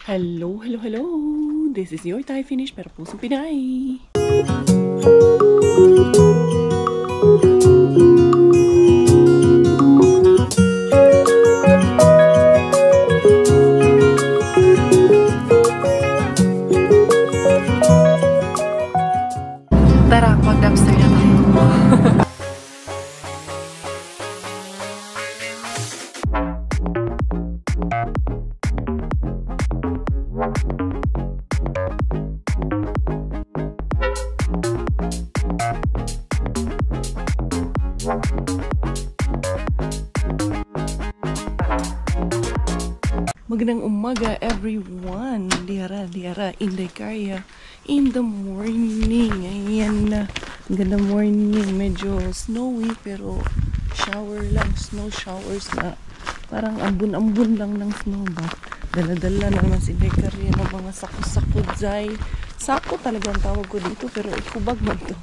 Hello, hello, hello! This is your Thai finish pero pusong Pinay! Tara, mag-dumpster na tayo! Magandang umaga everyone. Diara Inday Karya in the morning. Ayan na. Magandang morning. Medyo snowy pero shower lang. Snow showers na. Parang ambun-ambun lang ng snow ba. Dala-dala naman si Inday Karya ng mga sako-sako dyan. Sako talaga ang tawag ko dito pero ikubag man to.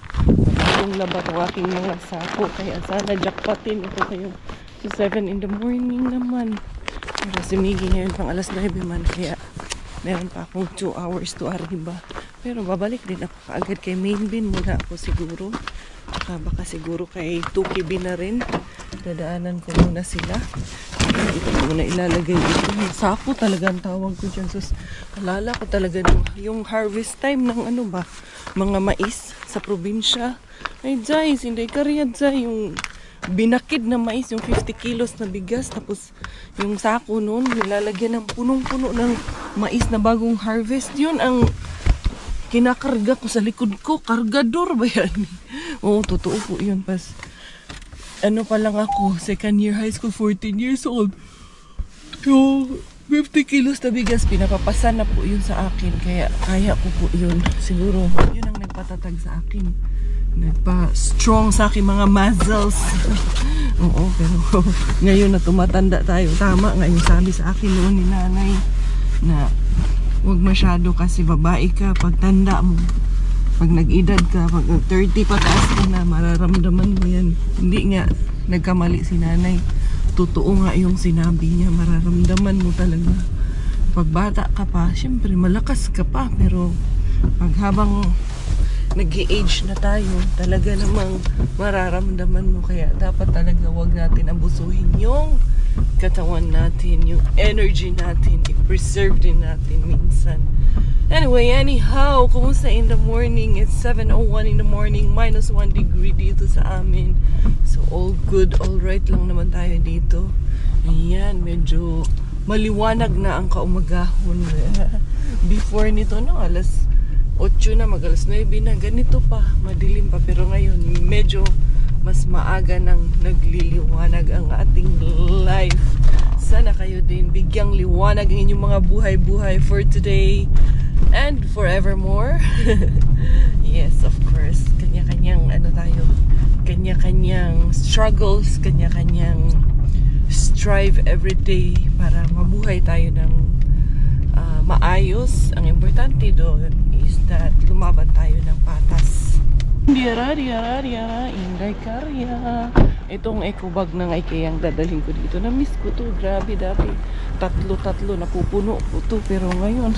Yung labat ang aking mga sako. Kaya sana jackpotin ito kayo. So 7 in the morning naman. Pero si Miggy ngayon pang alas 9 man, kaya meron pa akong 2 hours to arriba. Pero babalik din ako kaagad kay main bin muna ako siguro. Baka siguro kay Tukibi na rin. Dadaanan ko muna sila. Ito muna ilalagay dito. Sako talaga ang tawag ko dyan. Sus, alala ko talaga yung harvest time ng ano ba, mga mais sa probinsya. Ay Jai, Inday Karya Jai, yung binakid na mais, yung 50 kilos na bigas, tapos yung sako nun nilalagyan ng punong-puno ng mais na bagong harvest. Yun ang kinakarga ko sa likod ko. Kargador ba yan? Oo, totoo po yun. Pas ano pa lang ako, second year high school, 14 years old, yung 50 kilos na bigas, pinapapasa na po yun sa akin, kaya kaya ko po yun. Siguro yun ang nagpatatag sa akin, nagpa-strong sa aking mga muscles. Oo, pero ngayon na tumatanda tayo, tama nga yung sabi sa akin noon ni nanay na huwag masyado kasi babae ka, pag tanda mo, pag nag-edad ka, pag 30 pataas ka na, mararamdaman mo yan. Hindi nga nagkamali si nanay, totoo nga yung sinabi niya, mararamdaman mo talaga. Pag bata ka pa, syempre malakas ka pa, pero pag habang nag-age na tayo, talaga namang mararamdaman mo. Kaya dapat talaga wag natin abusuhin yung katawan natin, yung energy natin, i-preserve din natin minsan. Anyway, anyhow, kumusta in the morning? It's 7:01 in the morning, -1 degree dito sa amin. So all good, all right lang naman tayo dito. Ayan, medyo maliwanag na ang kaumagahon. Before nito, no, alas 8 na, mag-alas 9 na, ganito pa, madilim pa. Pero ngayon, medyo mas maaga nang nagliliwanag ang ating life. Sana kayo din bigyang liwanag ang inyong mga buhay-buhay for today and forevermore. Yes, of course. Kanya-kanyang ano tayo, kanya-kanyang struggles, kanya-kanyang strive every day para mabuhay tayo ng maayos. Ang importante doon is that lumaban tayo ng patas. Diara, Inday Karya. Itong eco bag ng IKEA ang dadalhin ko dito. Na-miss ko to, grabe dati. Tatlo, napupuno ko to. Pero ngayon,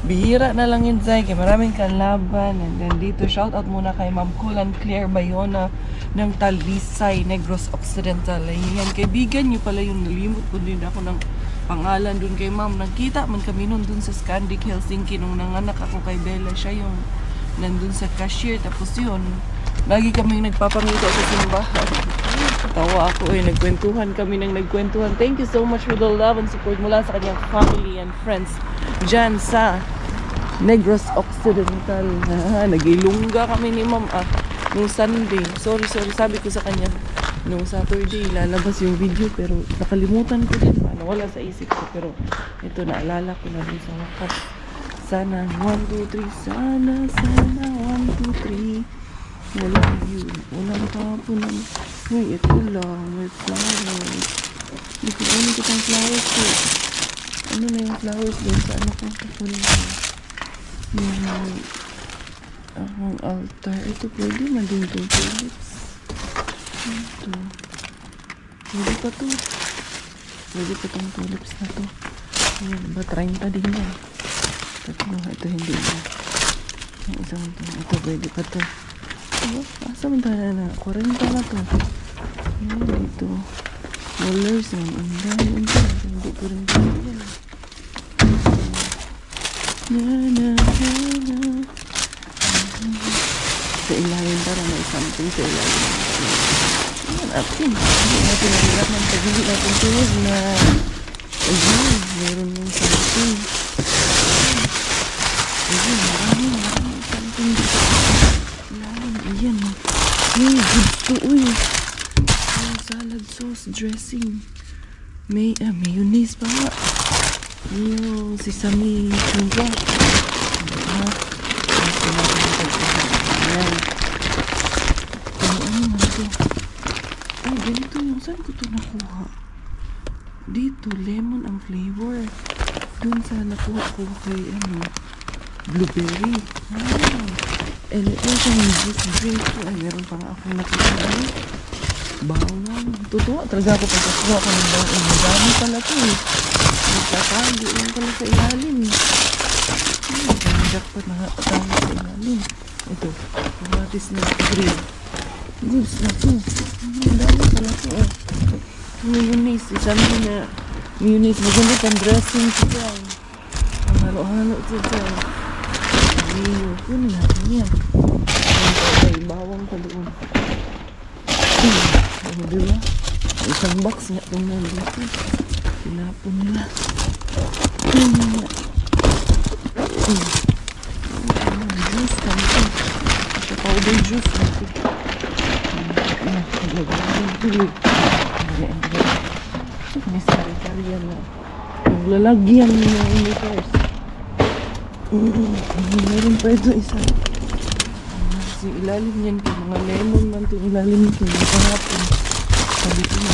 bihira na lang yun, Zay. Kaya maraming kalaban. And then dito, shout out muna kay Ma'am Kulan Claire Bayona ng Talisay, Negros Occidental. Ayan, kaibigan nyo pala yung nalimot ko din ako ng pangalan dun kay Ma'am. Nagkita man kami nun dun sa Scandic Helsinki nung nanganak ako kay Bella. Siya yung nandun sa cashier. Tapos yun, lagi kaming nagpapangita sa simbahan. Tawa ako nagkwentuhan kami ng nagkwentuhan. Thank you so much for the love and support mula sa kanyang family and friends dyan sa Negros Occidental. Nag-ilungga kami ni Ma'am nung Sunday. Sorry, sabi ko sa kanya nung Saturday lalabas yung video pero nakalimutan ko din, wala sa isip ko. Pero ito, naalala ko na din sa wakas. Sana 1, 2, 3, sana 1, 2, 3. Walang yun, walang tapon. Uy, ito lang, may flowers. Ano kitang flowers ko? Ano na yung flowers doon sa ano ko? Kukunin ko yung akong altar. Ito pwede man din itong tulips. Ito pwede pa to. Pwede pa itong tulips na to. Ayan ba, 30 din yan. Tatlo, ito hindi na. Yung isang ito pwede pa to. Oh, asa man tayo na? 40 na to. Ayan, dito. Rollers na. Hindi ko rin yan. Sa ilalim para may something sa ilalim. Ayan, atin. Hindi natin nalalaman pag hindi natin tuwag na ayun, meron yung something. Ayun, maraming something dito. Ilalim, ayan. Hey, good to, uy. Yung salad sauce dressing. May, mayonnaise pa nga. Yung sesame suga. Ayan. Ano man ito? Ay, ganito yung saan ko ito nakuha? Dito, lemon ang flavor. Doon sa nakuha ko kay blueberry. And ito yung juice drink. Ay, meron pa nga ako nakita. Bawang. Tutuwa talaga ako pagkasuha ko ng bawang. Madami pala ito eh. Nagtatago lang pala sa ilalim. Jackpot nakatago sa ilalim. Ito, kamatis na green. Goods na ito. Madami pala ito eh. Mayonnaise. Sabi na mayonnaise. Maganda pang dressing siya. Ang halo-halo siya. Mayo. Kunin natin yan. Ay, bawang pa doon. Ano diba? Isang box nga itong nandito. Tinapon nila. Juice kanito. Ito powder juice natin. Naglagay tuloy. May sari-sariyan na. Naglalagyan ng universe. Meron pa ito isa. Kasi ilalim yan kung mga lemon man itong ilalim ito. Nakahapon. Sabi ko na.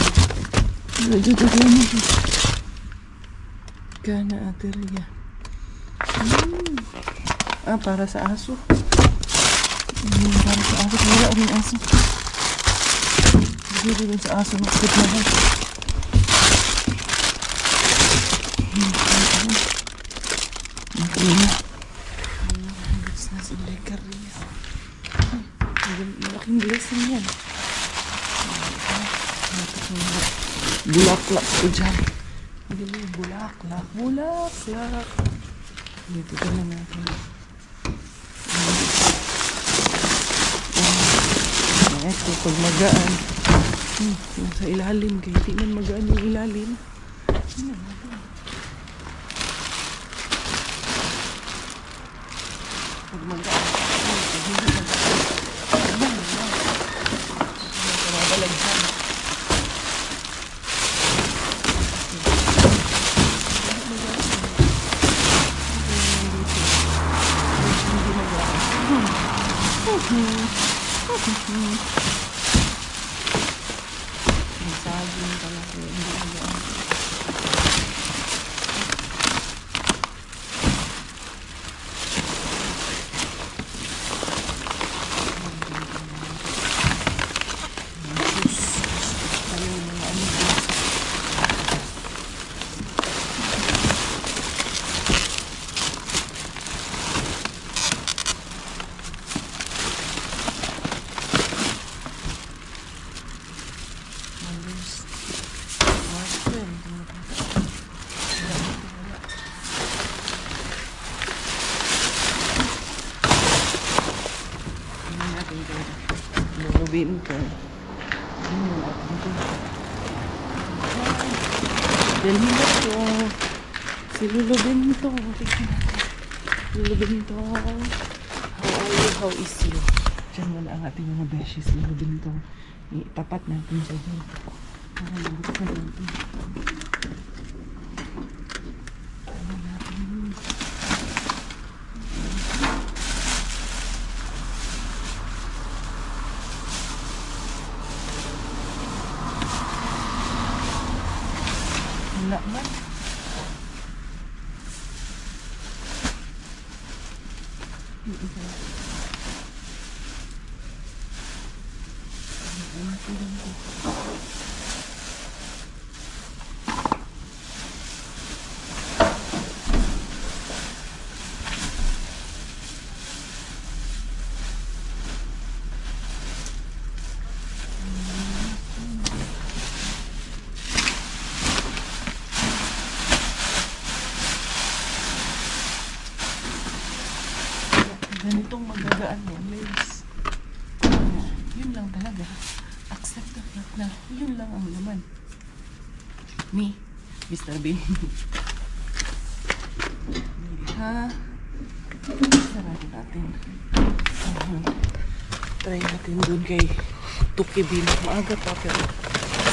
Medyo tagal mo ito. Kana ateria. Para sa aso. Para sa aso. Wala rin aso. Dito rin sa aso. Nakapit na ba? Okay na. Gusto na si Legaria. Malaking blessing yan. Bulaklak ko dyan. Hindi mo bulaklak. Bulaklak. Dito ka na natin. Ito, pag magaan. Nasa ilalim. Kaya di man magaan yung ilalim. Pag magaan. Pag hindi magaan. Mabalaghan. May saging pala ko hindi magaan. Lulubinto. Dalhin na po. Si Lulubinto. Tignan natin. Lulubinto. How are you? How is you? Diyan mo na ang ating mga beshes. Lulubinto. Itapat natin siya dyan. Para nabuksan natin. Wala man. Ganitong magagaan yan, Liz. Yun lang talaga. Accept the fact na yun lang ang laman. Me, Mr. Bean. Ha? Sarado natin. Try natin doon kay Tuki Bean. Maaga pa pero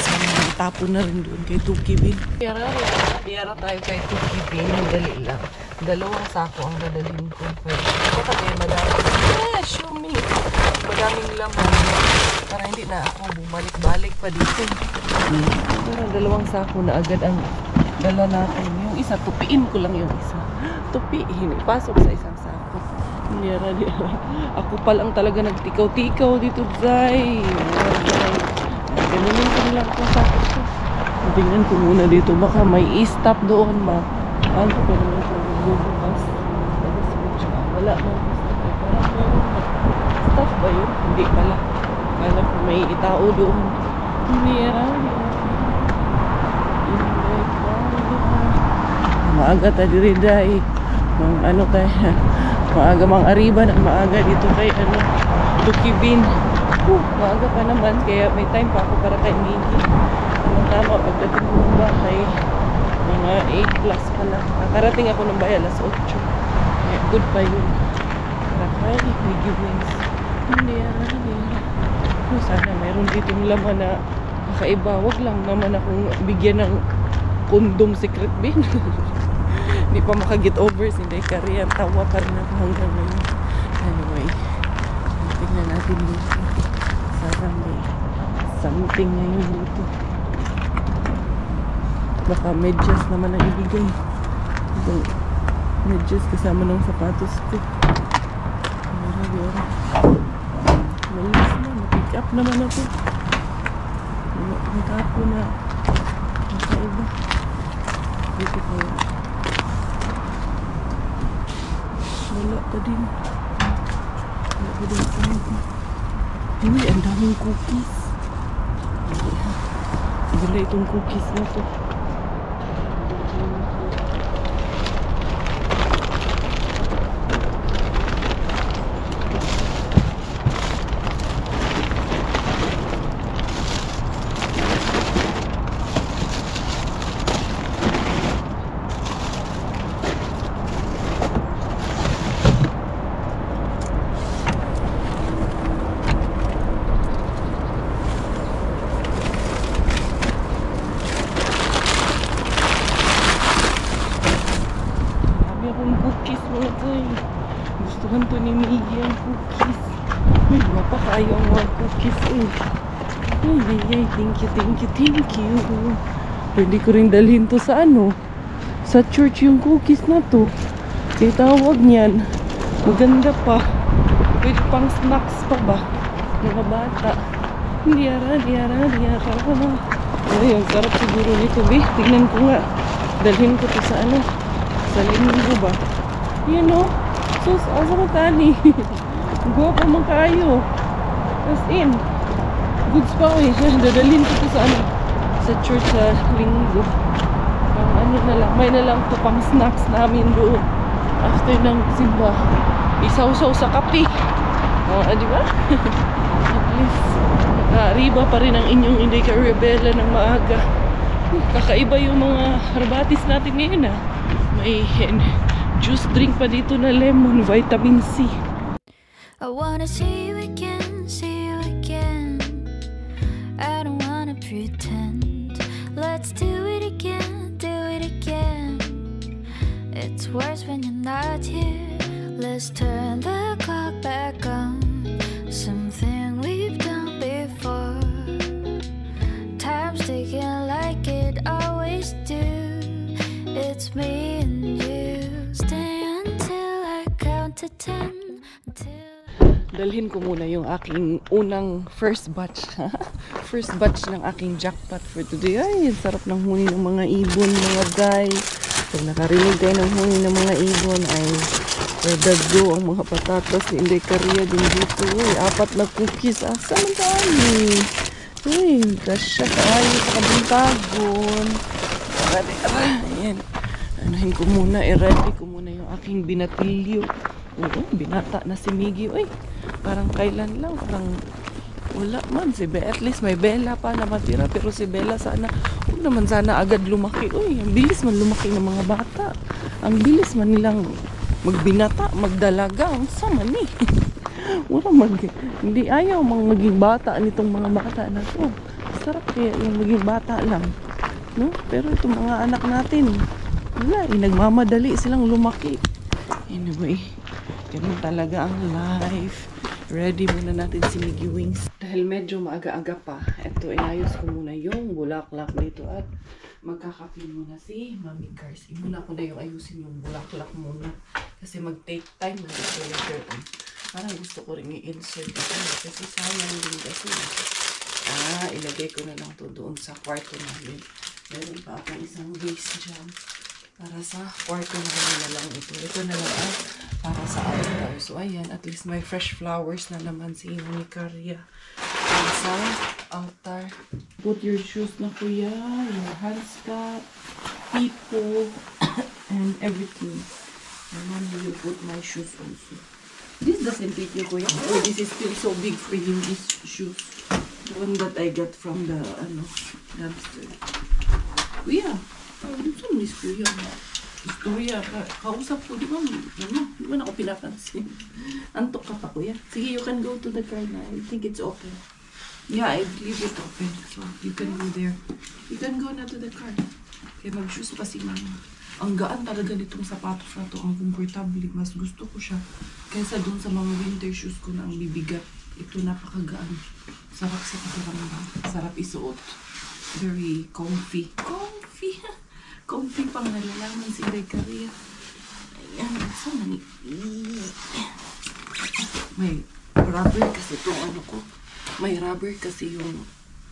sana tapo na rin doon kay Tuki Bean. Yara tayo kay Tuki Bean. Dali lang. 2 sako ang dadalhin ko. Ito kasi madaming. Show me. Madaming laman. Para hindi na ako bumalik-balik pa dito. Pero 2 sako na agad ang dala natin. Yung isa, tupiin ko lang yung isa. Tupiin. Ipasok sa isang sako. Nira. Ako pa lang talaga nagtikaw-tikaw dito, Zay. Ganunin ko nilang itong sako ko. Tingnan ko muna dito. Baka may i-stop doon ba? Ano ko naman ito? Bubukas. Wala man. Parang meron na. Stop ba yun? Hindi pala. Kala ko may itao doon. Nira. Maaga tayo rin dahil. Ano tayo? Maaga mang ariba na maaga dito kay Tuki Bean. Maaga pa naman kaya may time pa ako para kay Miggy. Tama pagdating ko ng bahay mga 8 plus pa lang. Nakarating ako ng bahay alas 8. Kaya good pa yun. Para kay Miggy wins. Hindi sana mayroon dito laman na kakaiba. Wag lang naman akong bigyan ng kondom secret Bean. Hindi pa makaget over si Dekari. Tawa pa rin ako hanggang ngayon. Anyway, tingnan natin dito. Sarang may something ngayon dito. Baka medyas naman ang ibigay. Itong medyas kasama ng sapatos ko. Malis na. Na-pick up naman ako. Natapo na. Nakaiba. Dito ko. Wala pa din. Wala pa din sa mga. Uy, ang daming cookies. Wala itong cookies na to. Cookies mga boy. Gustuhan to ni Miggy ang cookies. Uy, mapakayo ang mga cookies eh. Ay, thank you. Pwede ko rin dalhin to sa sa church yung cookies na to. Kaya tawag niyan. Maganda pa. Pwede pang snacks pa ba? Mga bata. Diyara. Ay, ang sarap siguro nito, be. Tignan ko nga. Dalhin ko to sa sa linggo ba? Yan o. Sus, asa mo tani? Guwapo man kayo. As in. Goods pa ko eh. Dadalhin ko to sa sa church sa linggo. Pang na lang. May na lang to pang snacks namin doon. After ng simba. Isaw-saw sa kape. Di ba? At least. Riba pa rin ang inyong hindi ka rebella ng maaga. Kakaiba yung mga harbatis natin ngayon May juice drink pa dito na lemon, vitamin C. I wanna see you again, I don't wanna pretend. Let's do it again, It's worse when you're not here. Let's turn the clock back on. Something we've done before. Time's ticking like it always do. It's me and you. Stay until I count to 10. Dalhin ko muna yung aking unang first batch. First batch ng aking jackpot for today. Ay, sarap ng huni ng mga ibon, mga guys. Pag nakarinig tayo ng huni ng mga ibon, ay dagdo ang mga patatas ni Inday Caria din dito. Uy, 4 na cookies. Asa man tayo? Uy, kasya tayo sa kabuntagon. Ayan. Anahin ko muna, i-ready ko muna yung aking binatilyo. Oo, binata na si Miggy. Uy, parang kailan lang, parang wala man. Si Bella, at least may Bella pa na matira. Pero si Bella sana, huwag naman sana agad lumaki. Uy, ang bilis man lumaki ng mga bata. Ang bilis man nilang magbinata, magdalaga. Ang sama ni. Wala hindi ayaw maging bata nitong mga bata na to. Sarap kaya yung maging bata lang. No? Pero itong mga anak natin, wala, nagmamadali silang lumaki. Anyway, ganun talaga ang life. Ready muna natin si Miggy Wings. Dahil medyo maaga-aga pa, eto, inayos ko muna yung bulaklak dito at magkakape muna si Mami Cars. Muna ko na yung ayusin yung bulaklak muna. Kasi mag-take time na dito later on. Parang gusto ko rin i-insert ito kasi sayang din kasi. Ilagay ko na lang to doon sa kwarto namin. Meron pa akong isang vase dyan. Para sa kwarto na lang ito. Ito na lang para sa altar. So, ayan. At least may fresh flowers na naman si Mami Caria. Para sa altar. Put your shoes na kuya. Your hands cap. People. And everything. And then you put my shoes also. This doesn't fit you kuya. Oh, this is still so big for you. These shoes. The one that I got from the, dumpster. Kuya. Saan miss kuya? Kuya, kausap ko, di ba na ako pinapansin? Antok ka pa kuya? Sige, you can go to the car na. I think it's open. Yeah, I leave it open. So, you can go there. You can go na to the car. Kaya mag-shoes pa si mama. Ang gaan talaga nitong sapatos na to. Ang comfortable. Mas gusto ko siya. Kaysa dun sa mga winter shoes ko na ang bibigat. Ito napakagaan. Sarap sa pakiramdam. Sarap isuot. Very comfy. Comfy. Comfy pang nalalaman si Inday Caria. Ayan. Saan na ni? May rubber kasi itong ko. May rubber kasi yung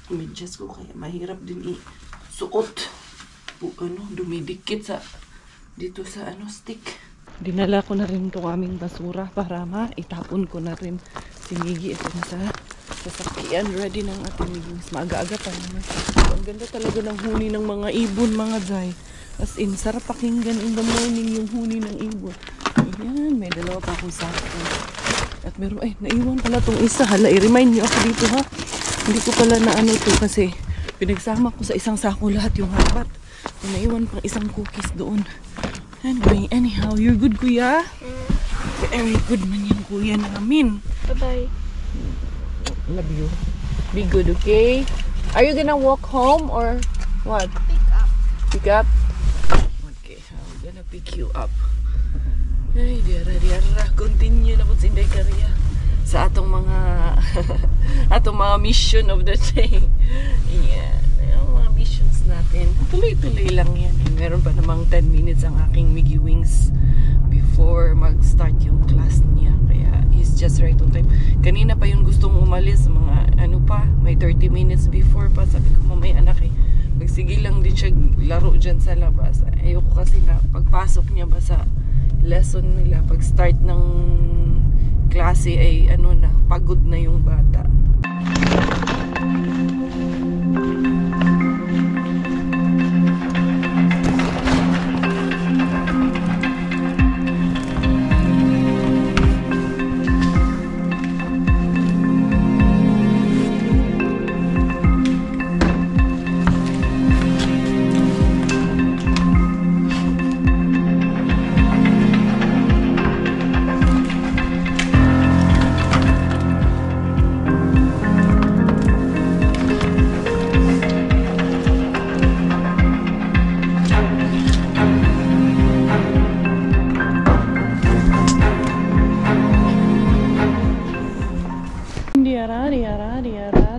medyas ko. Kaya mahirap din isuot. Dumidikit sa dito sa stick. Dinala ko na rin itong aming basura para itapon ko na rin si Miggy. Ito na sa sasakyan. Ready ng ating Miggy. Maaga-aga pa naman. Ang ganda talaga ng huni ng mga ibon, mga Jai. As in, sarap pakinggan in the morning yung huni ng ibon. Ayan, may dalawa pa akong sako. At meron, naiwan pala itong isa. Hala, i-remind niyo ako dito ha. Hindi ko pala na to kasi pinagsama ko sa isang sako lahat yung hapat. Naiwan pang isang cookies doon. Anyway, anyhow, you're good kuya? Very good man yung kuya namin. Bye-bye. Love you. Be good, okay? Are you gonna walk home or what? Pick up. Pick up? Okay, I'm gonna pick you up. Ay, diara. Continue na po si Inday Caria sa atong mga mga mission of the day. Yeah, yung mga missions natin. Tuloy-tuloy lang yan. Meron pa namang 10 minutes ang aking Miggy Wings before mag-start yung class niya. Kaya he's just right on time. Kanina pa yung gustong umalis, mga may 30 minutes before pa. Sabi ko, mamaya anak magsige lang din siya laro dyan sa labas. Ayoko kasi na pagpasok niya ba sa lesson nila, pag start ng klase ay pagod na yung bata.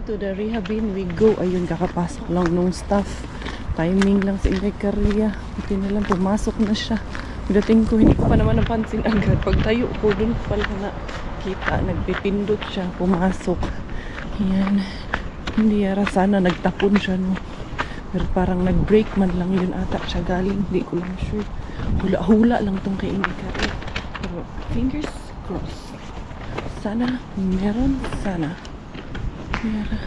To the rehabin we go. Ayun, kakapasok lang nung staff. Timing lang sa Inday Caria. Buti na lang, pumasok na siya. Dating ko, hindi ko pa naman napansin agad. Pag tayo ko, dun pala na kita. Nagpipindot siya, pumasok. Ayan. Hindi yara, sana nagtapon siya, no. Pero parang nag-break man lang yun ata siya galing. Hindi ko lang sure. Hula-hula lang tong kay Inday Caria. Pero fingers crossed. Sana meron, sana. Yara.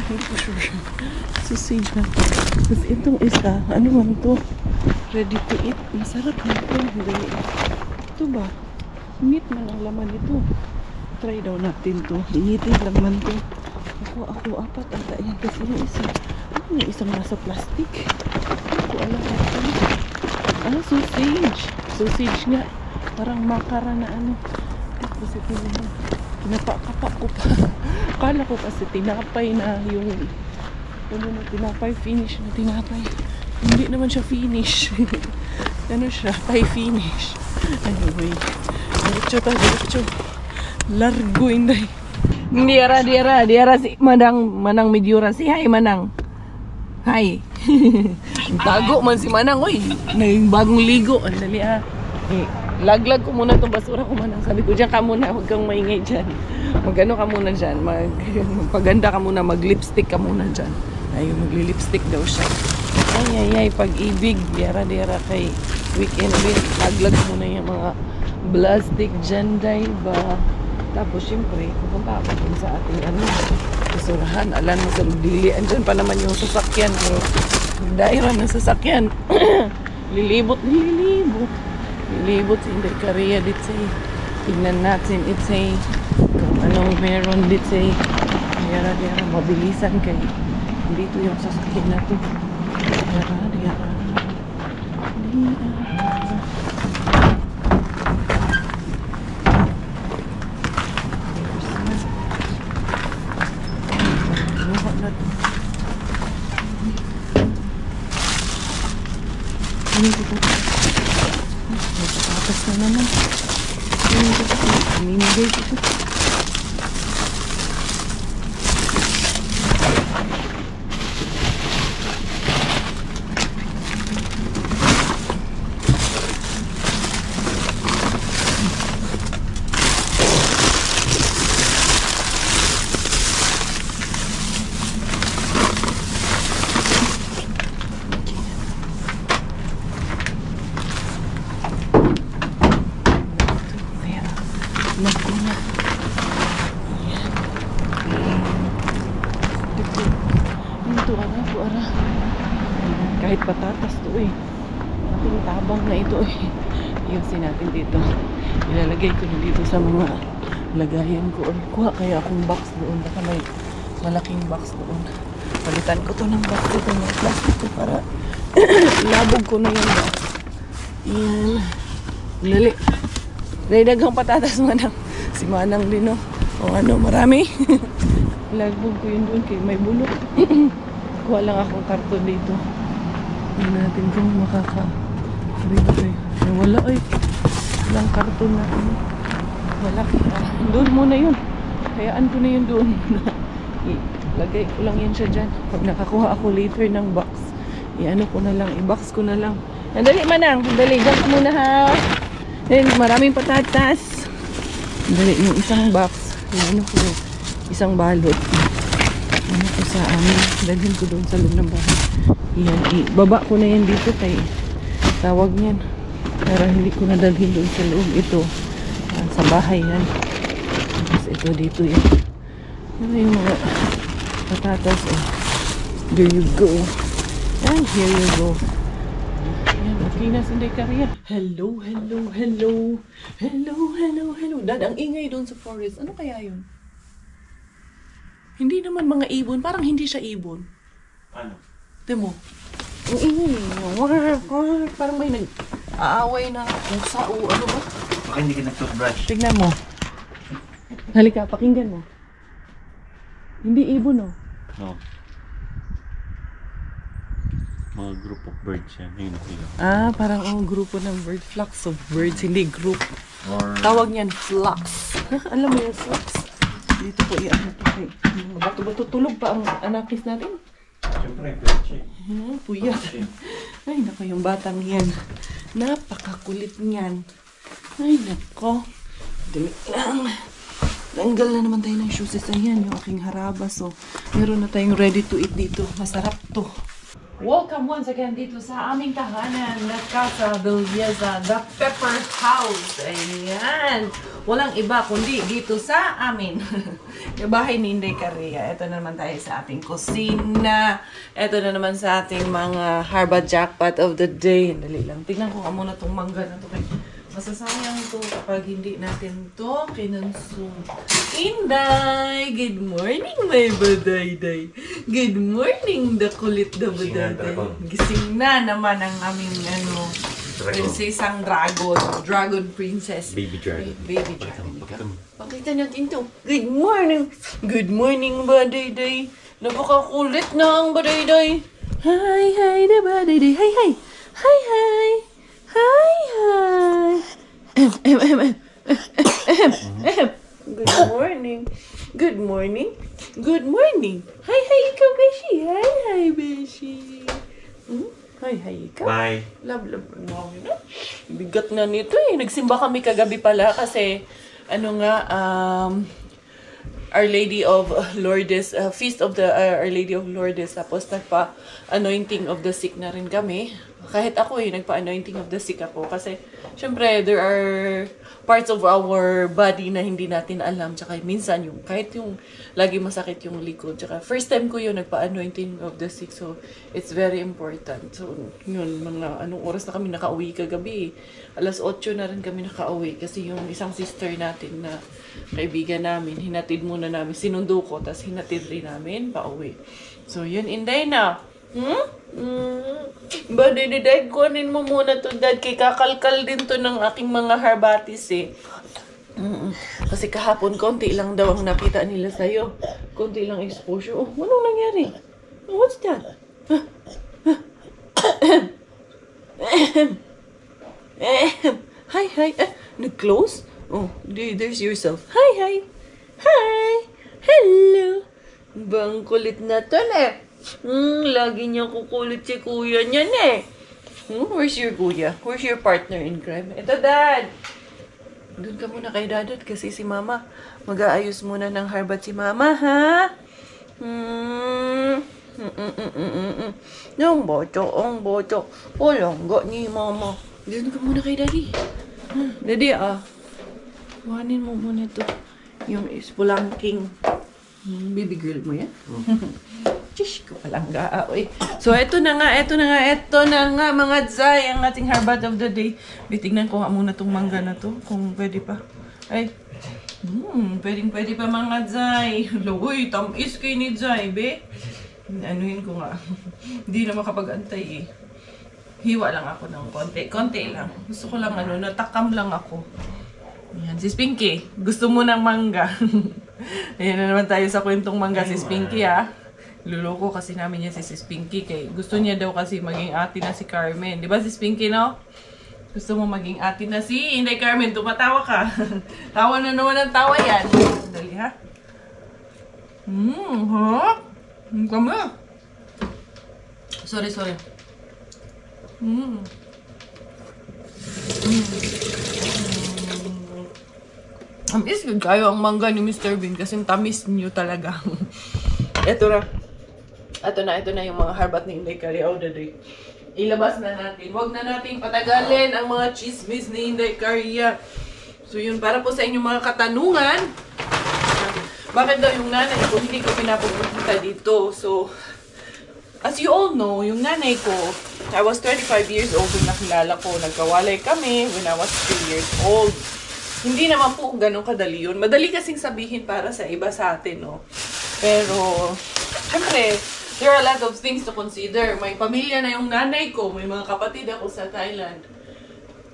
Ito sure. Sausage na. Tapos itong isa, ano man to? Ready to eat. Masarap na ito. Dali. Ito ba? Meat man ang laman ito. Try daw natin to. Initin lang man to. Ako, apat ata yan. Kasi yung isa, ano yung isang nasa plastic? Ako alam ito. Sausage. Sausage nga. Parang makara na ano. Tapos ito naman. Pinapakapa ko pa. Akala ko kasi tinapay na yung ano na tinapay. Finish na tinapay. Hindi naman siya finish. Ano siya? Pie finish. Anyway. Diretso ta, diretso. Largo inday. Diara si Manang Midyura si Hay Manang. Hay. Tago man si Manang oy. Naging bagong ligo. Andali laglag ko muna itong basura ko Manang. Sabi ko diyan ka muna, huwag kang maingay diyan. Magano ka muna diyan, magpaganda ka muna, mag-lipstick ka muna diyan. Ay, magli-lipstick daw siya. Ay, pag-ibig. Diara kay weekend win. Laglag muna yung mga plastic dyan, ba? Tapos, syempre, pupunta ako dun sa ating basurahan. Alam mo sa dili. Andyan pa naman yung sasakyan. Daira ng sasakyan. Lilibot si Inday Korea dito. Tignan natin. It's kung anong meron dito. Diara, mabilisan kay dito yung sasakyan na to. Diara. Patatas na naman. Minigay ito. Kahit patatas to ating tabang na ito iusin natin dito, ilalagay ko na dito sa mga lagayan ko or kuha kaya akong box doon, baka may malaking box doon, palitan ko to ng box dito ng plastic ko para labog ko na yung box. Yan lali dagang patatas Manang, si Manang din o marami. Labog ko yun doon kay may bulok. Kuha lang akong karton dito. Hindi natin kung wala walang karton na malaki. Doon muna yun, hayaan ko na yun doon. Lagay ko lang yan siya dyan. Pag nakakuha ako later ng box, i-ano ko na lang, i-box ko na lang. Dali Manang, dali, dyan ka muna ha. Maraming patatas. Dali, yung isang box, i-ano ko, isang balot. Ano ko sa amin, dalhin ko doon sa loob ng bahay. Yan, ibaba ko na yan dito kay tawag niyan. Pero hindi ko na dalhin doon sa loob. Ito, sa bahay yan. Tapos ito dito yan. Ano yung mga patatas There you go. And here you go. Yan, okay na si Inday Korea. Hello. Dad, ang ingay doon sa forest. Ano kaya yun? Hindi naman mga ibon. Parang hindi siya ibon. Ano? Tignan mo. Ang ingay. Parang may nag-aaway na pusa o ano ba? Baka hindi ka nag-toothbrush. Tignan mo. Halika, pakinggan mo. Hindi ibon No. Mga group of birds yan. Ayun sila. Parang grupo ng bird. Flocks of birds, hindi group. Or... Tawag niyan, flocks. Alam mo yung flocks? Dito po i-ano to kay. Bato-bato tulog pa ang anakis natin. Siyempre, birds Puyat. Ay, nako yung batang yan. Napakakulit niyan. Ay, nako. Dali lang. Tanggal na naman tayo ng shoes. Ayan yung aking harabas. So, meron na tayong ready to eat dito. Masarap to. Welcome once again dito sa aming tahanan na Casa Belleza, The Pepper House. Ayan. Walang iba kundi dito sa amin. Yung bahay ni Inday Caria. Ito na naman tayo sa ating kusina. Ito na naman sa ating mga Harba Jackpot of the Day. Dali lang. Tingnan ko nga muna itong mangga na ito. Masasayang to kapag hindi natin to kinonsume. Inday! Good morning, my badayday. Good morning, the kulit na badayday. Gising na naman ang aming prinsesang dragon. Dragon princess. Baby dragon. Baby dragon. Pakita natin to. Good morning. Good morning, badayday. Napakakulit na ang badayday. Hi, hi, the badayday. Hi, hi. Hi, hi. Hi, hi. Good morning. Good morning. Good morning. Hi, hi, ikaw, Beshi. Hi, hi, Beshi. Hi, hi, ikaw. Bye. Love, love. Wow, no? Bigat na nito eh. Nagsimba kami kagabi pala kasi Our Lady of Lourdes, Feast of the Our Lady of Lourdes. Tapos nagpa-anointing of the sick na rin kami. Kahit ako nagpa-anointing of the sick ako. Kasi, syempre, there are parts of our body na hindi natin alam. Tsaka minsan, kahit yung lagi masakit yung likod. Tsaka first time ko nagpa-anointing of the sick. So, it's very important. So, yun, anong oras na kami nakauwi kagabi. 8:00 na rin kami nakauwi. Kasi yung isang sister natin na kaibigan namin, hinatid muna namin. Sinundo ko, tapos hinatid rin namin pauwi. So, yun, Inday na. Ba, dididag, kunin mo muna to, Dad. Kay kakalkal din to ng aking mga harbatis eh. Kasi kahapon, konti lang daw ang nakita nila sa'yo. Konti lang exposure. Oh, anong nangyari? What's that? Hi, hi. Nag-close? Oh, there's yourself. Hi, hi. Hi. Hello. Bang kulit na to na. Lagi niya kukulit si kuya niyan eh. Where's your kuya? Where's your partner in crime? Ito, Dad. Doon ka muna kay Dadad kasi si Mama. Mag-aayos muna ng harbat si Mama, ha? Yung boto, ang boto. Walang ni Mama. Doon ka muna kay Daddy. Daddy, kuhanin mo muna ito. Yung ispulangking baby girl mo yan. Chish ko palang gaaoy. So, eto na nga mga Zay, ang ating harbat of the day. Bitignan ko nga muna tong mangga na to, kung pwede pa. Ay, pwede pa mga Zay. Uy, tamis kayo ni Zay, be. Anuhin ko nga. Hindi na makapag-antay eh. Hiwa lang ako ng konti lang. Gusto ko lang natakam lang ako. Ayan, si Pinky. Gusto mo ng mangga. Ayan na naman tayo sa kwentong mangga, si Pinky ha. Luloko kasi namin yan si Pinky kay gusto niya daw kasi maging ate na si Carmen. Di ba si Pinky, no? Gusto mo maging ate na si Inday Carmen. Tumatawa ka. Tawa na naman ang tawa yan. Dali ha. Ha? Ang kama. Sorry. Tamis kayo ang mangga ni Mr. Bean kasi tamis niyo talaga. Ito na yung mga harbat ni Inday Caria of the day. Ilabas na natin. Huwag na nating patagalin ang mga chismis ni Inday Caria. So yun, para po sa inyong mga katanungan, bakit daw yung nanay ko hindi ko pinapupunta dito? So, as you all know, yung nanay ko, I was 25 years old nung nakilala ko. Nagkawalay kami when I was 3 years old. Hindi naman po ganun kadali yun. Madali kasing sabihin para sa iba sa atin, no? Pero, syempre, there are a lot of things to consider. May pamilya na yung nanay ko, may mga kapatid ako sa Thailand.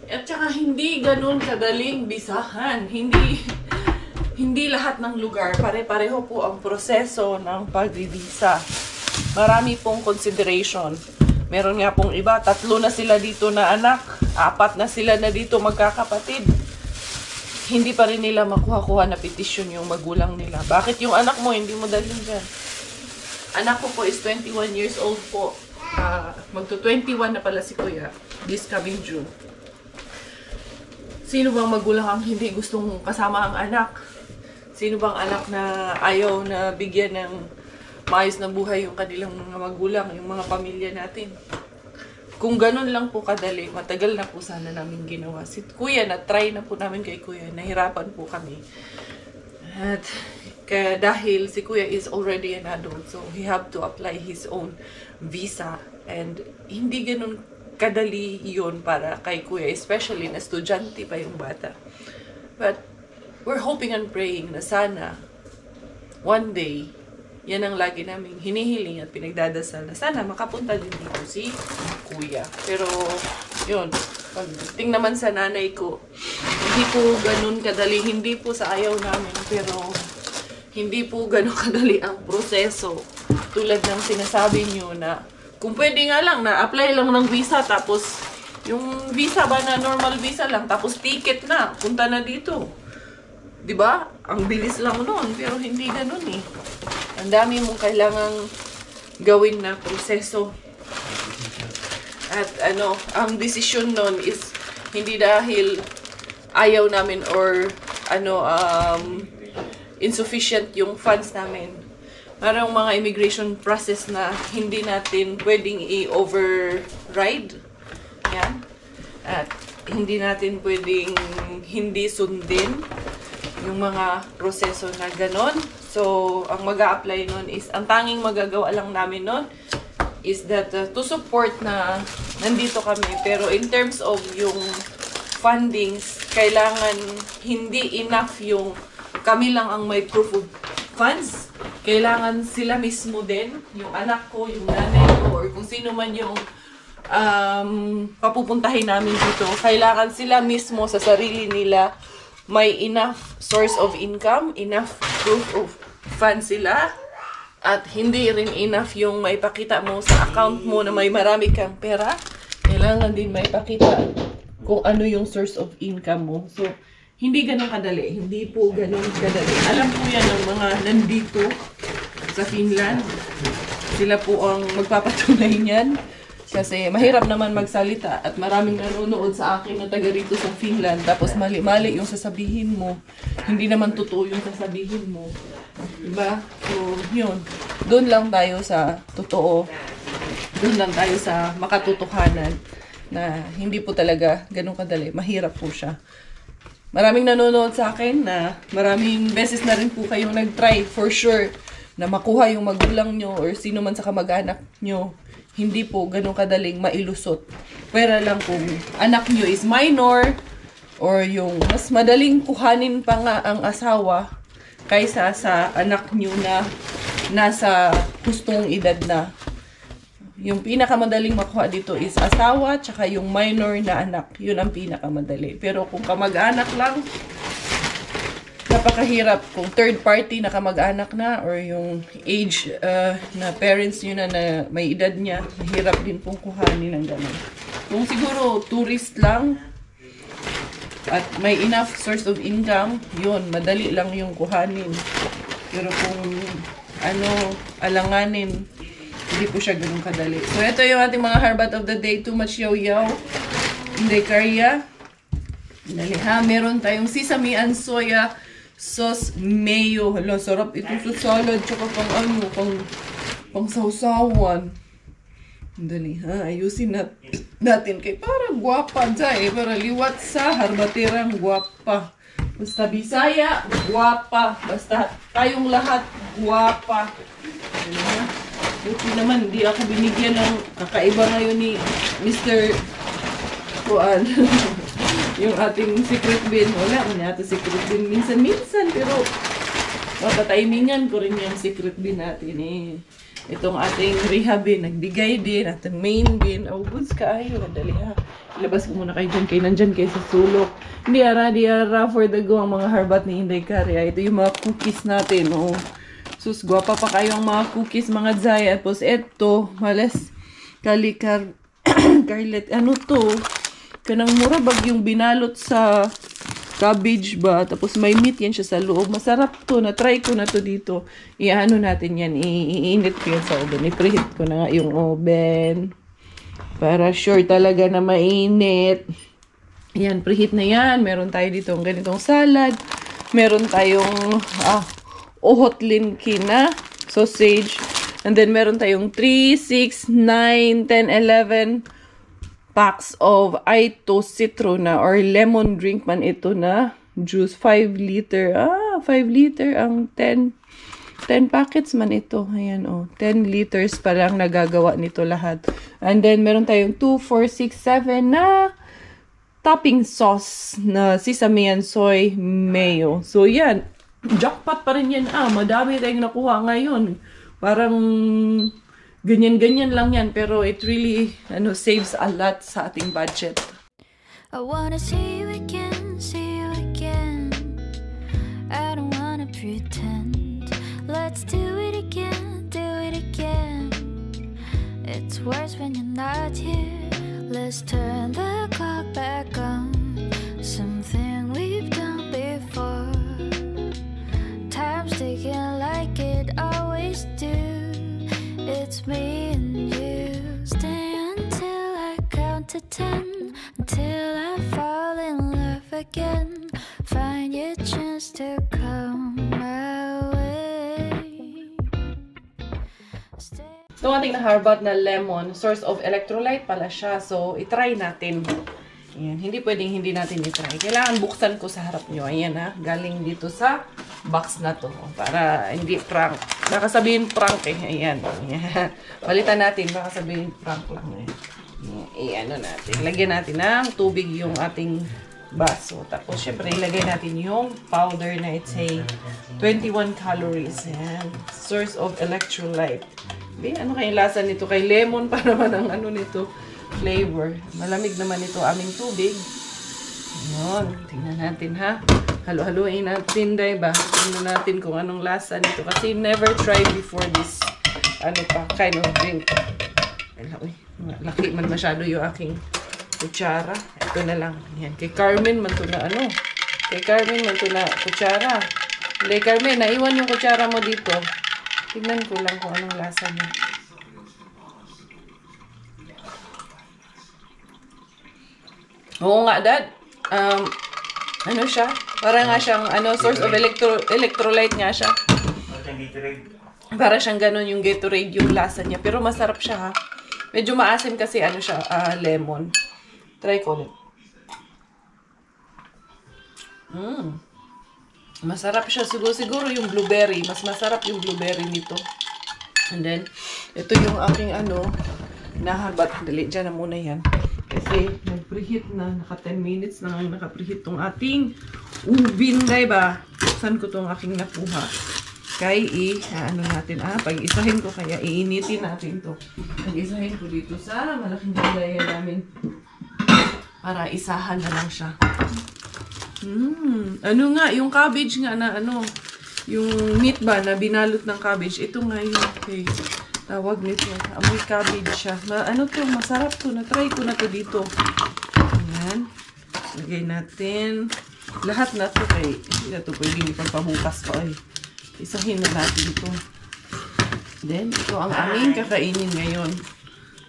At saka hindi ganun kadaling bisahan. Hindi lahat ng lugar, pare-pareho po ang proseso ng pagbibisa. Marami pong consideration. Meron nga pong iba, 3 na sila dito na anak, 4 na sila na dito magkakapatid. Hindi pa rin nila makuha-kuha na petition yung magulang nila. Bakit yung anak mo, hindi mo dalhin dyan? Anak ko po is 21 years old po. Magto-21 na pala si Kuya this coming June. Sino bang magulang ang hindi gustong kasama ang anak? Sino bang anak na ayaw na bigyan ng maayos na buhay yung kanilang mga magulang, yung mga pamilya natin. Kung ganun lang po kadali, matagal na po sana namin ginawa. Si Kuya, na-try na po namin kay Kuya. Nahirapan po kami. At kaya dahil si Kuya is already an adult, so he have to apply his own visa. And hindi ganun kadali yun para kay Kuya, especially na estudyante pa yung bata. But we're hoping and praying na sana one day, yan ang lagi namin hinihiling at pinagdadasal na sana makapunta din dito si Kuya. Pero, yun, pagdating naman sa nanay ko, hindi po ganun kadali, hindi po sa ayaw namin, pero hindi po ganun kadali ang proseso. Tulad ng sinasabi nyo na, kung pwede nga lang na apply lang ng visa, tapos yung visa ba na normal visa lang, tapos ticket na, punta na dito. Diba? Ang bilis lang nun, pero hindi ganun eh. Ang dami mong kailangang gawin na proseso. At ang desisyon nun is hindi dahil ayaw namin or insufficient yung funds namin. Parang mga immigration process na hindi natin pwedeng i-override. Yan. At hindi natin pwedeng hindi sundin yung mga proseso na ganon. So, ang mag-a-apply nun is, ang tanging magagawa lang namin nun is that to support na nandito kami. Pero in terms of yung fundings, kailangan hindi enough yung kami lang ang may proof of funds. Kailangan sila mismo din, yung anak ko, yung nanay ko, or kung sino man yung papupuntahin namin dito. Kailangan sila mismo sa sarili nila may enough source of income, enough proof of funds sila, at hindi rin enough yung maipakita mo sa account mo na may marami kang pera. Kailangan din maipakita kung ano yung source of income mo. So, hindi ganun kadali. Hindi po ganun kadali. Alam po yan ng mga nandito sa Finland. Sila po ang magpapatunay niyan. Kasi mahirap naman magsalita at maraming nanonood sa akin na taga rito sa Finland. Tapos mali-mali yung sasabihin mo. Hindi naman totoo yung sasabihin mo. Diba? So, yun. Doon lang tayo sa totoo. Doon lang tayo sa makatotohanan na hindi po talaga ganun kadali. Mahirap po siya. Maraming nanonood sa akin na maraming beses na rin po kayong nag-try for sure na makuha yung magulang nyo or sino man sa kamag-anak nyo. Hindi po ganun kadaling mailusot. Pero lang kung anak nyo is minor or yung mas madaling kuhanin pa nga ang asawa kaysa sa anak nyo na nasa hustong edad na. Yung pinakamadaling makuha dito is asawa tsaka yung minor na anak. Yun ang pinakamadali. Pero kung kamag-anak lang, napakahirap. Kung third party na kamag-anak na or yung age na parents nyo na may edad niya, mahirap din pong kuhanin ng gano'n. Kung siguro tourist lang at may enough source of income, yun, madali lang yung kuhanin. Pero kung alanganin, hindi po siya ganun kadali. So, ito yung ating mga harbat of the day. Too much yaw-yaw. Hindi kaya. Dali ha. Meron tayong sesame and soya sauce mayo. Hala, sarap ito sa salad. Tsaka pang sausawan. Dali ha. Ayusin natin kay para guwapa dyan. Para liwat sa harbatirang guwapa. Basta Bisaya, guwapa. Basta tayong lahat, guwapa. Dali ha. Buti naman, hindi ako binigyan ng kakaiba ngayon ni Mr. Juan. Yung ating secret bin. Wala ko niya ito secret bin minsan-minsan. Pero, matatimingan ko rin yung secret bin natin eh. Itong ating rehab bin, nagbigay din. Ating main bin. Oh, goods ka ayo. Dali ha. Ilabas ko muna kayo dyan. Kayo nandyan kayo sa sulok. Di ara for the go ang mga harbat ni Inday Karya. Ito yung mga cookies natin. Oh. Sus, guwapa pa kayo ang mga cookies, mga Zaya. Tapos, eto, malas, Carlet, ano to? Kanang mura bag yung binalot sa cabbage ba? Tapos, may meat yan siya sa loob. Masarap to. Na-try ko na to dito. Iano natin yan. Iinit ko yan sa oven. I-preheat ko na nga yung oven. Para sure talaga na mainit. Yan, preheat na yan. Meron tayo dito ang ganitong salad. Meron tayong, ohotlin kina, sausage, And then, meron tayong 3, 6, 9, 10, 11 packs of Aito Citrona or lemon drink man ito na juice. 5 liter. 5 liter ang 10 packets man ito. Ayan, 10 liters pa lang nagagawa nito lahat. And then, meron tayong 2, 4, 6, 7 na topping sauce na sesame and soy mayo. So, yan. Jackpot pa rin yan. Madami tayong nakuha ngayon. Parang ganyan-ganyan lang yan. Pero it really saves a lot sa ating budget. I wanna see you again, see you again. I don't wanna pretend. Let's do it again, do it again. It's worse when you're not here. Let's turn the clock back on. Something we've done before. Time's ticking like it always do. It's me and you. Stay until I count to 10. Until I fall in love again. Find your chance to come my way. Itong ating naharbat na lemon, source of electrolyte pala siya. So, itry natin. Ayan. Hindi pwedeng hindi natin itry. Kailangan buksan ko sa harap nyo. Ayan galing dito sa box na to. Para hindi prank. Baka sabihin prank Ayan. Palitan natin. Baka sabihin prank lang. Natin. Lagyan natin ng tubig yung ating baso. Tapos, syempre, ilagay natin yung powder na it's a 21 calories. Ayan. Source of electrolyte. Ano kayong lasa nito? Kay lemon pa naman ang nito, flavor. Malamig naman ito aming tubig. Ayan. Tingnan natin Halo-haloin natin, diba? Tingnan natin kung anong lasa nito. Kasi never tried before this kind of drink. Laki man masyado yung aking kutsara. Ito na lang. Ayan. Kay Carmen man to na Kay Carmen man to na kutsara. Hindi, Carmen, naiwan yung kutsara mo dito. Tignan ko lang kung anong lasa niya. Oo nga, Dad. Siya? Para nga siyang, source of electrolyte nga siya. Para siyang ganun yung Gatorade yung lasa niya. Pero masarap siya, Medyo maasim kasi, siya, lemon. Try ko ulit. Masarap siya. Siguro yung blueberry. Mas masarap yung blueberry nito. And then, ito yung aking nahabat. Dali, dyan na muna yan. Kasi, nag-preheat na. Naka 10 minutes na naka-preheat tong ating ubin, diba? Saan ko tong aking nakuha? Kaya natin, pag-isahin ko, kaya iinitin natin to. Pag-isahin ko dito sa malaking galayan namin. Para isahan na lang siya. Yung cabbage nga na yung meat ba na binalot ng cabbage, ito nga yung tawag nito. Amoy cabbage siya. Masarap to. Na-try ko na to dito. Ayan. Lagay natin. Lahat na to hindi na to pwedeng ipagpabukas pa Isahin na natin to. Then, ito ang aming kakainin ngayon.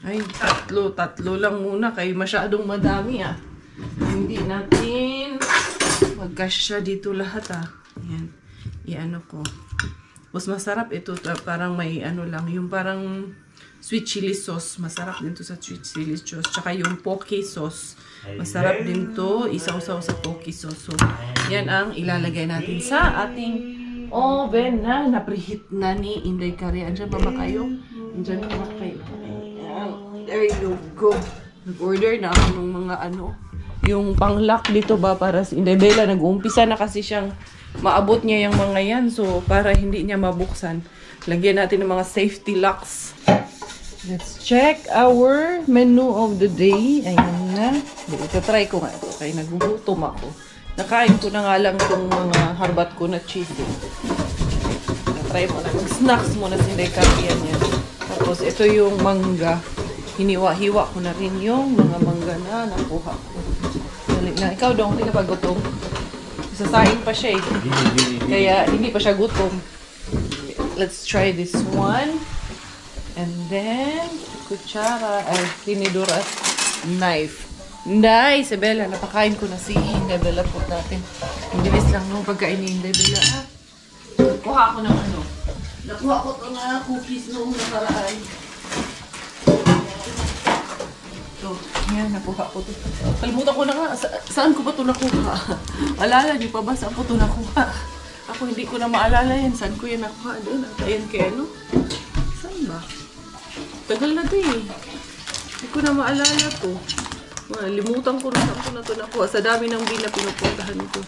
Ay, tatlo lang muna kay masyadong madami Hindi natin magkasya dito lahat Ayan. I-ano ko. Mas masarap ito. Parang may lang. Yung parang sweet chili sauce. Masarap din to sa sweet chili sauce. Tsaka yung poke sauce. Masarap din to. Isaw-saw sa poke sauce. So, yan ang ilalagay natin sa ating oven na napreheat na ni Inday Curry. Andiyan pa ba kayo? Andiyan pa ba kayo? Ayan. There you go. Nag-order na ako ng mga yung pang-lock dito ba para si Inday Bella. Nag-uumpisa na kasi siyang maabot niya yung mga yan. So, para hindi niya mabuksan, lagyan natin ng mga safety locks. Let's check our menu of the day. Ayan na. Ito, try ko nga ito. Kaya nagugutom ako. Nakain ko na nga lang itong mga harbat ko na cheese. Try mo na. Mag-snacks muna si Inday Curry yan. Tapos, ito yung mangga. Hiniwa-hiwa ko na rin yung mga mangga na nakuha ko. Dali na. Ikaw dong, hindi ka pa gutom. Sasain pa siya Kaya, hindi pa siya gutom. Let's try this one. And then, kutsara. Tinidor at knife. Nice! Bella, napakain ko na si Inday Bella po natin. Ang bilis lang nung pagkain ni Inday Bella. Kuha ako ng Nakuha ko ito na cookies noong nakaraan. Ito, yan, nakuha ko ito. Kalimutan ko na nga, saan ko ba ito nakuha? Alala niyo pa ba saan ko ito nakuha? Ako hindi ko na maalala yan. Saan ko yan nakuha? Doon, ayan kay ano? Saan ba? Tagal na ito eh. Hindi ko na maalala ito. Limutan ko na saan ko na ito nakuha. Sa dami ng na pinupuntahan ko.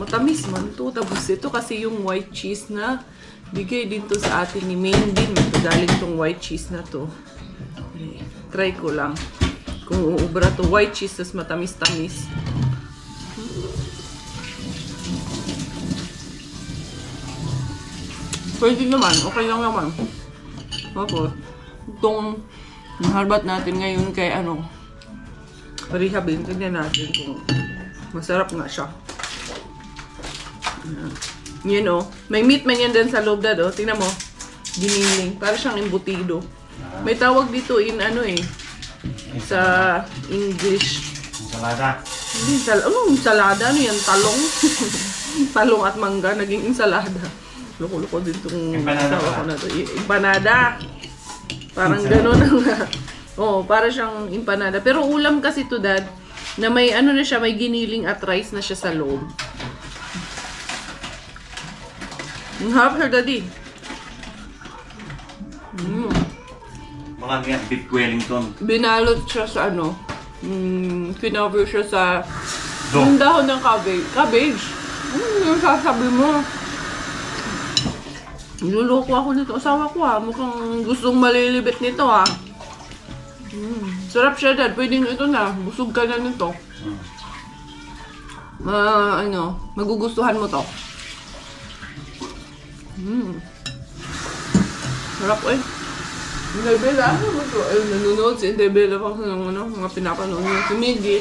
Matamis man ito. Tapos ito kasi yung white cheese na bigay din to sa atin ni Maine din. Galing itong white cheese na to. Okay. Try ko lang. Kung uubra to white cheese, tas matamis-tamis. Pwede naman. Okay lang naman. Tapos, itong harbat natin ngayon kay ano, parihabin. Tignan natin kung masarap nga siya. Yan o. May meat man yan din sa loob dad o. Tingnan mo. Giniling. Para siyang embutido. May tawag dito in ano eh. Sa English. Ensalada. Hindi, anong ensalada? Ano yan? Talong? Talong at mangga. Naging ensalada. Loko-loko din itong tawa ko na ito. Empanada. Parang gano'n ang... oh, para siyang empanada. Pero ulam kasi to dad, na may ano na siya, may giniling at rice na siya sa loob. Ang harap siya daddy. Mga nga, beef Wellington. Binalot siya sa ano, kinover siya sa yung dahon ng cabbage. Cabbage? Yung sasabi mo. Niluloko ako nito. Asawa ko mukhang gustong malilibit nito Sarap siya dad. Pwedeng ito na. Busog ka na nito. Ano, magugustuhan mo to. Sarap eh. Indebela, ano ba ito? Ay, nanonood si Indebela pa sa mga pinapanood niya. Si Miggy,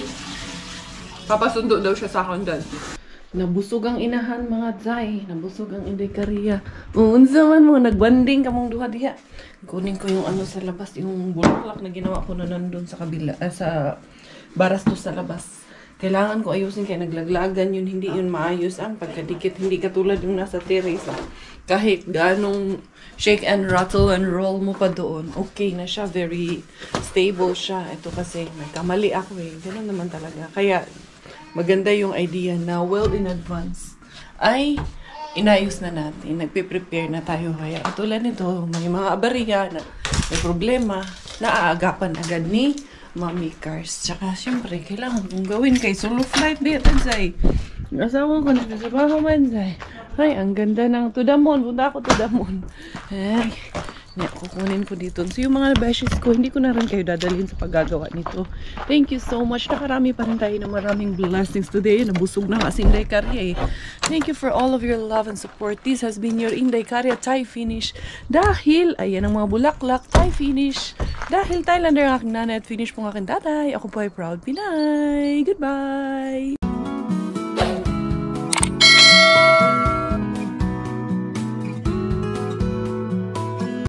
papasundo daw siya sa akin dad. Nabusog ang inahan mga Zay. Nabusog ang Indekaria. Unsa man mo, nagbanding ka mong duha diha. Kunin ko yung ano sa labas, yung bulaklak na ginawa ko na nandun sa kabila, sa barastos sa labas. Kailangan ko ayusin kaya naglaglagan yun, hindi yun maayos ang pagkadikit, hindi katulad yung nasa terrace. Kahit ganong shake and rattle and roll mo pa doon, okay na siya, very stable siya. Ito kasi nagkamali ako ganun naman talaga. Kaya maganda yung idea na well in advance ay inayos na natin, nagpe-prepare na tayo. Kaya katulad nito, may mga abarya na may problema, naaagapan agad ni Mommy Cars. Tsaka, syempre, kailangan kong gawin kay solo flight din, Tansay. Asawa ko na sa baho, Tansay. Ay, ang ganda ng Tudamon. Punta ako Tudamon. Ay, kukunin ko dito. So, yung mga beshes ko, hindi ko na rin kayo dadalhin sa paggagawa nito. Thank you so much. Nakarami pa rin tayo ng maraming blessings today. Nabusog na kasi Inday Karya Thank you for all of your love and support. This has been your Inday Karya Thai Finish. Dahil, ayan ang mga bulaklak, Thai Finish. Dahil Thailander ang aking nanay at finish po ang aking tatay. Ako po ay proud Pinay. Goodbye!